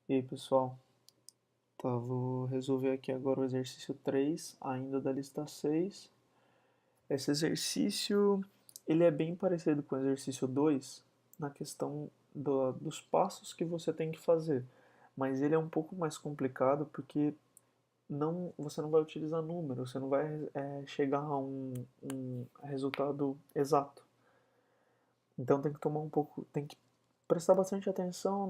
E aí, pessoal? Tá, vou resolver aqui agora o exercício 3, ainda da lista 6. Esse exercício, ele é bem parecido com o exercício 2 na questão dos passos que você tem que fazer, mas ele é um pouco mais complicado porque você não vai utilizar número, você não vai chegar a um resultado exato. Então tem que prestar bastante atenção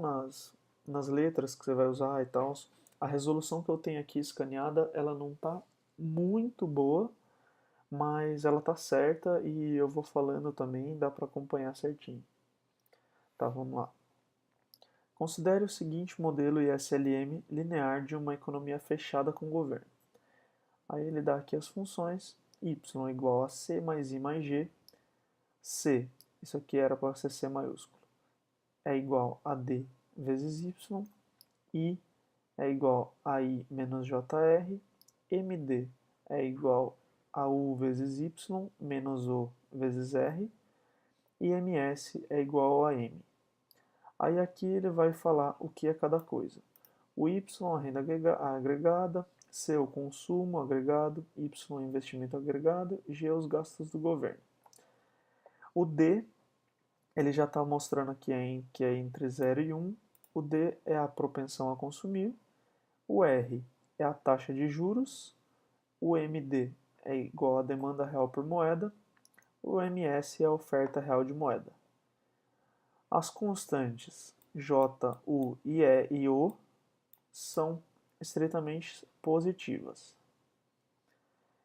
nas letras que você vai usar e tal. A resolução que eu tenho aqui escaneada, ela não tá muito boa, mas ela tá certa e eu vou falando também, dá para acompanhar certinho. Tá, vamos lá. Considere o seguinte modelo ISLM linear de uma economia fechada com governo. Aí ele dá aqui as funções, y igual a c mais i mais g, c, isso aqui era para ser c maiúsculo, é igual a d vezes y, I é igual a I menos JR, MD é igual a U vezes Y menos O vezes R, e MS é igual a M. Aí aqui ele vai falar o que é cada coisa. O Y, a renda agregada, C, o consumo agregado, Y, o investimento agregado, G, os gastos do governo. O D, ele já está mostrando aqui que é entre 0 e 1. O D é a propensão a consumir. O R é a taxa de juros. O MD é igual à demanda real por moeda. O MS é a oferta real de moeda. As constantes J, U, I, E e O são estritamente positivas.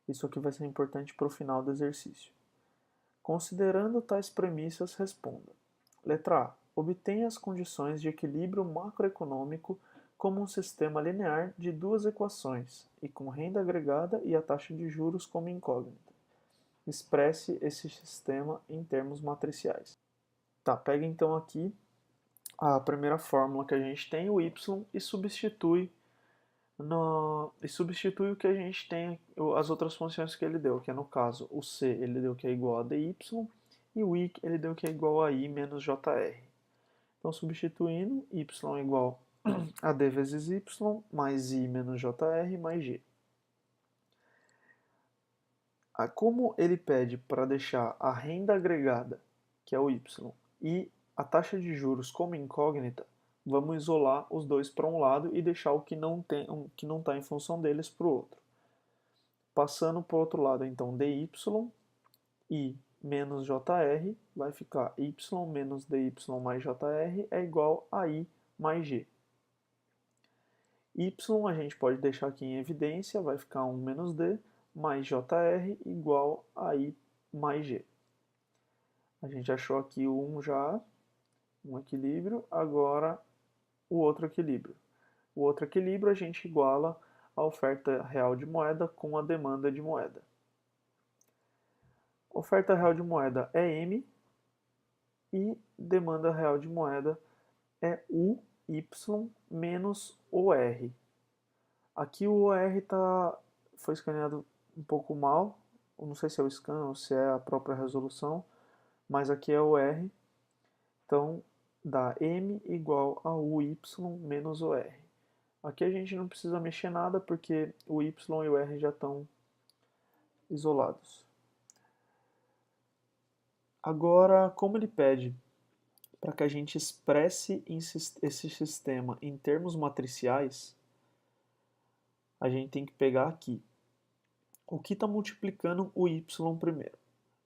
Isso aqui vai ser importante para o final do exercício. Considerando tais premissas, responda. Letra A. Obtenha as condições de equilíbrio macroeconômico como um sistema linear de duas equações e com renda agregada e a taxa de juros como incógnita. Expresse esse sistema em termos matriciais. Tá, pega então aqui a primeira fórmula que a gente tem, o y, e substitui o que a gente tem, as outras funções que ele deu, que é no caso o c ele deu que é igual a dy, e o i ele deu que é igual a i menos jr. Então substituindo, y é igual a d vezes y mais i menos jr mais g. Como ele pede para deixar a renda agregada, que é o y, e a taxa de juros como incógnita, vamos isolar os dois para um lado e deixar o que não está em função deles para o outro. Passando para o outro lado, então, dy i menos jr vai ficar y menos dy mais jr é igual a i mais g. Y a gente pode deixar aqui em evidência, vai ficar 1 menos d mais jr igual a i mais g. A gente achou aqui o 1 já, um equilíbrio, agora o outro equilíbrio. O outro equilíbrio a gente iguala a oferta real de moeda com a demanda de moeda. Oferta real de moeda é M e demanda real de moeda é UY menos OR. Aqui o OR foi escaneado um pouco mal, não sei se é o scan ou se é a própria resolução, mas aqui é o R, então dá M igual a UY menos OR. Aqui a gente não precisa mexer nada porque o Y e o R já estão isolados. Agora, como ele pede para que a gente expresse esse sistema em termos matriciais, a gente tem que pegar aqui. O que está multiplicando o y primeiro?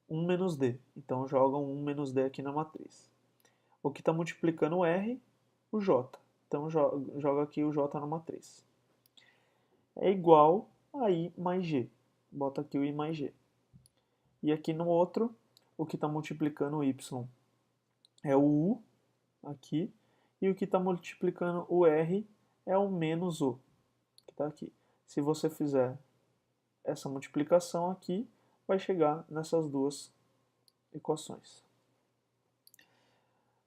1 menos d. Então joga um 1 menos d aqui na matriz. O que está multiplicando o r? O j. Então joga aqui o j na matriz. É igual a i mais g. Bota aqui o i mais g. E aqui no outro, o que está multiplicando o y é o u, aqui. E o que está multiplicando o r é o menos o, que está aqui. Se você fizer essa multiplicação aqui, vai chegar nessas duas equações.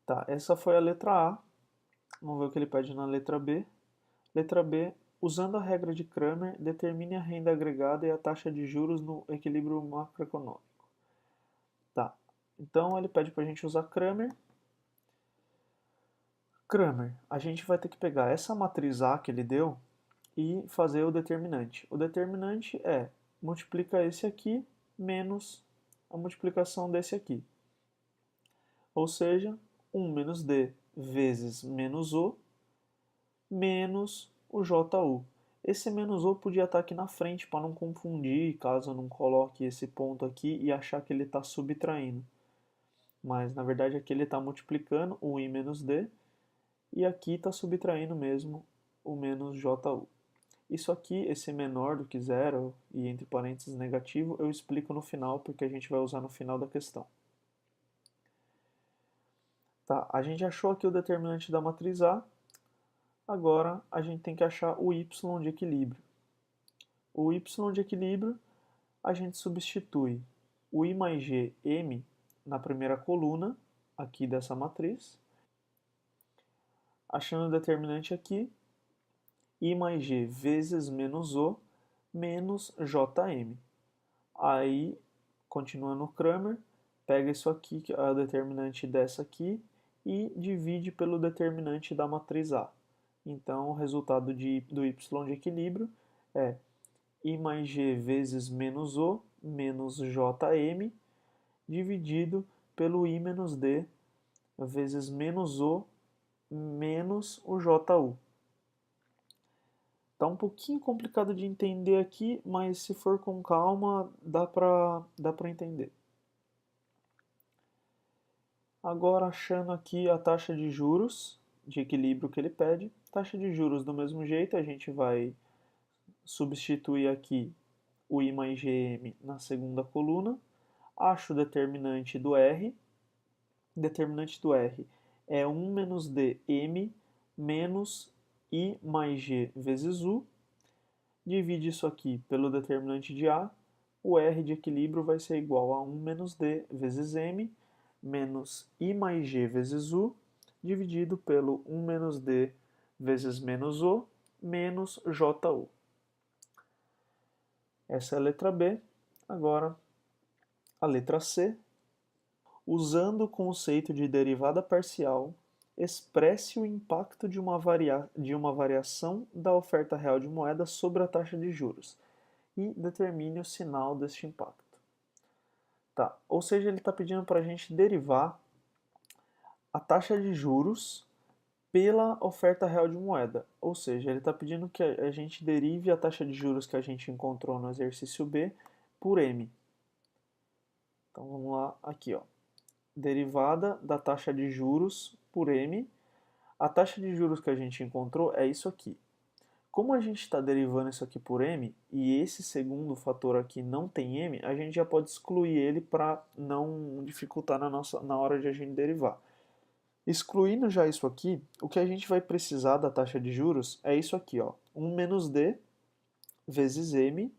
Tá, essa foi a letra A. Vamos ver o que ele pede na letra B. Letra B, usando a regra de Kramer, determine a renda agregada e a taxa de juros no equilíbrio macroeconômico. Tá, então ele pede para a gente usar Kramer. Kramer, a gente vai ter que pegar essa matriz A que ele deu e fazer o determinante. O determinante é multiplica esse aqui menos a multiplicação desse aqui. Ou seja, 1 menos D vezes menos O menos o JU. Esse menos O podia estar aqui na frente para não confundir, caso eu não coloque esse ponto aqui e achar que ele está subtraindo. Mas na verdade aqui ele está multiplicando o I menos D e aqui está subtraindo mesmo o menos JU. Isso aqui, esse menor do que zero e entre parênteses negativo, eu explico no final porque a gente vai usar no final da questão. Tá, a gente achou aqui o determinante da matriz A, agora a gente tem que achar o y de equilíbrio. O y de equilíbrio, a gente substitui o I mais G M na primeira coluna aqui dessa matriz, achando o determinante aqui, I mais G vezes menos O menos JM. Aí, continuando o Kramer, pega isso aqui, que é o determinante dessa aqui, e divide pelo determinante da matriz A. Então, o resultado do y de equilíbrio é I mais G vezes menos O menos JM dividido pelo I menos D vezes menos O menos o JU. Tá um pouquinho complicado de entender aqui, mas se for com calma, dá pra entender. Agora, achando aqui a taxa de juros de equilíbrio que ele pede, taxa de juros do mesmo jeito, a gente vai substituir aqui o I mais GM na segunda coluna, acho o determinante do R, determinante do R é 1 menos dm menos I mais G vezes U, divide isso aqui pelo determinante de A, o R de equilíbrio vai ser igual a 1 menos D vezes M menos I mais G vezes U, dividido pelo 1 menos D vezes menos O menos JU. Essa é a letra B. Agora, a letra C. Usando o conceito de derivada parcial, expresse o impacto de uma variação da oferta real de moeda sobre a taxa de juros e determine o sinal deste impacto. Tá, ou seja, ele está pedindo para a gente derivar a taxa de juros pela oferta real de moeda. Ou seja, ele está pedindo que a gente derive a taxa de juros que a gente encontrou no exercício B por M. Então vamos lá, aqui ó. Derivada da taxa de juros por M. A taxa de juros que a gente encontrou é isso aqui. Como a gente está derivando isso aqui por M, e esse segundo fator aqui não tem M, a gente já pode excluir ele para não dificultar na hora de a gente derivar. Excluindo já isso aqui, o que a gente vai precisar da taxa de juros é isso aqui, ó, 1 menos D vezes M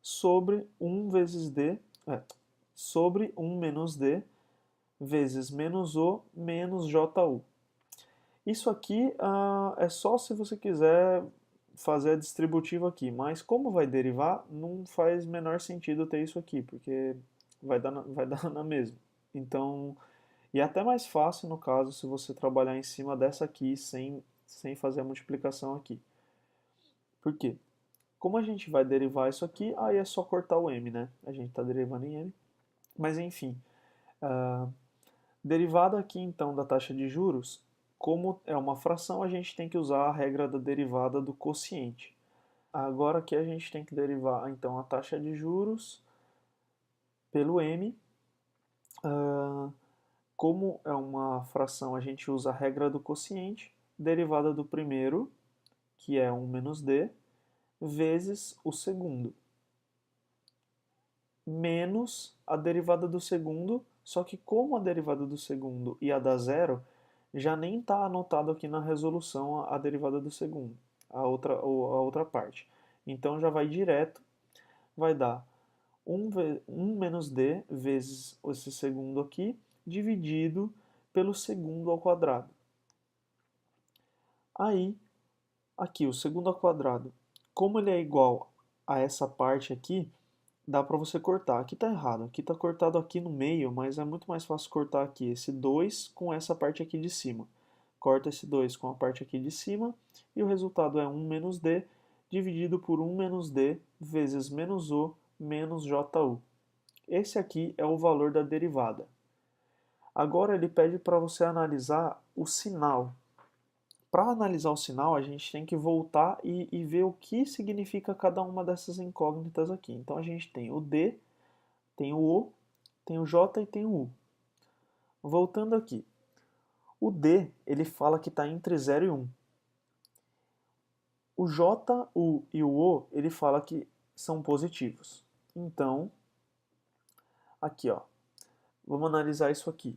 sobre 1 vezes D, sobre 1 menos D vezes menos O menos JU. Isso aqui é só se você quiser fazer a distributiva aqui, mas como vai derivar, não faz menor sentido ter isso aqui, porque vai dar na mesma. Então, e é até mais fácil no caso se você trabalhar em cima dessa aqui sem fazer a multiplicação aqui. Por quê? Como a gente vai derivar isso aqui, aí é só cortar o m, né? A gente está derivando em m. Mas enfim, derivada aqui então da taxa de juros, como é uma fração, a gente tem que usar a regra da derivada do quociente. Agora aqui a gente tem que derivar então a taxa de juros pelo m. Como é uma fração, a gente usa a regra do quociente, derivada do primeiro, que é 1 menos d, vezes o segundo, menos a derivada do segundo, só que como a derivada do segundo ia dar zero, já nem está anotado aqui na resolução a derivada do segundo, a outra parte. Então já vai direto, vai dar 1 menos d vezes esse segundo aqui, dividido pelo segundo ao quadrado. Aí, aqui, o segundo ao quadrado, como ele é igual a essa parte aqui, dá para você cortar. Aqui está errado, aqui está cortado aqui no meio, mas é muito mais fácil cortar aqui esse 2 com essa parte aqui de cima. Corta esse 2 com a parte aqui de cima e o resultado é 1 menos d dividido por 1 menos d vezes menos o menos ju. Esse aqui é o valor da derivada. Agora ele pede para você analisar o sinal. Para analisar o sinal, a gente tem que voltar e ver o que significa cada uma dessas incógnitas aqui. Então a gente tem o D, tem o O, tem o J e tem o U. Voltando aqui. O D, ele fala que está entre 0 e 1. O J, U e o O, ele fala que são positivos. Então, aqui ó, vamos analisar isso aqui.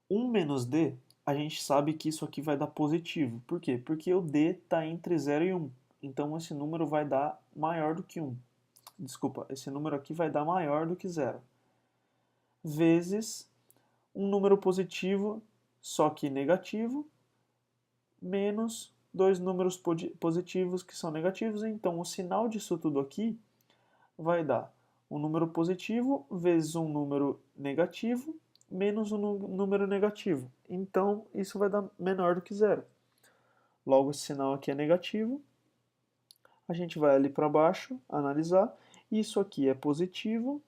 1 menos D, a gente sabe que isso aqui vai dar positivo. Por quê? Porque o D está entre 0 e 1. Então esse número vai dar maior do que 1. Desculpa, esse número aqui vai dar maior do que 0. Vezes um número positivo, só que negativo, menos dois números positivos que são negativos. Então o sinal disso tudo aqui vai dar um número positivo vezes um número negativo menos um número negativo. Então, isso vai dar menor do que zero. Logo, esse sinal aqui é negativo. A gente vai ali para baixo, analisar. Isso aqui é positivo,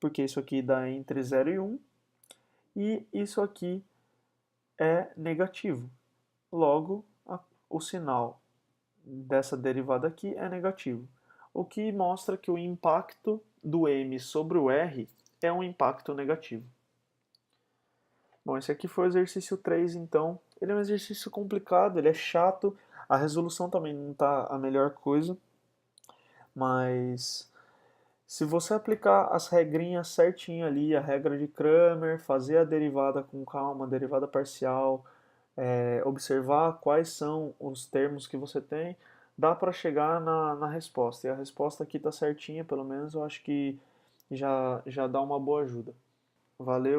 porque isso aqui dá entre 0 e 1. E isso aqui é negativo. Logo, o sinal dessa derivada aqui é negativo. O que mostra que o impacto do m sobre o r é um impacto negativo. Bom, esse aqui foi o exercício 3, então. Ele é um exercício complicado, ele é chato. A resolução também não está a melhor coisa. Mas se você aplicar as regrinhas certinho ali, a regra de Cramer, fazer a derivada com calma, a derivada parcial, observar quais são os termos que você tem, dá para chegar na resposta. E a resposta aqui está certinha, pelo menos eu acho que já dá uma boa ajuda. Valeu!